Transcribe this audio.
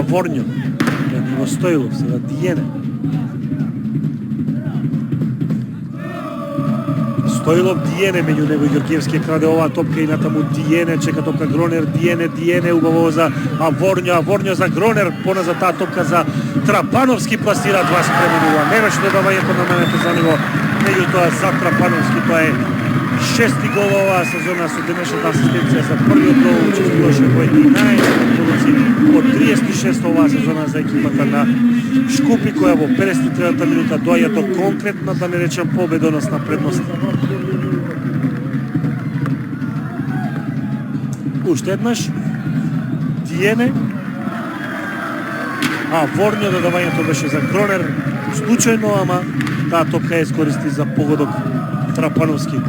Ворњо. Ниво Стоилов, сега Дијене. Стоилов, Дијене, меѓу него и Ѓорѓевски краде оваа топка и натаму Дијене, чека топка Гронер, Дијене, убаво за Ворњо за Гронер, поназад таа топка за Трапановски, пласира 2:0. Не беше додавањето на менето за него, меѓутоа за Трапановски, тоа е 6-ти гол оваа сезона со денешната асистенција за првиот гол, учествуваше во 11 продукции од 36 оваа сезона за екипата на Шкупи, која во 53-та минута доаѓа до конкретна, да не речем победоносна предност. Уште еднаш Дијене, Ворњо, додавањето беше за Гронер, случајно, ама таа топка ја искористи за погодок Трапановски.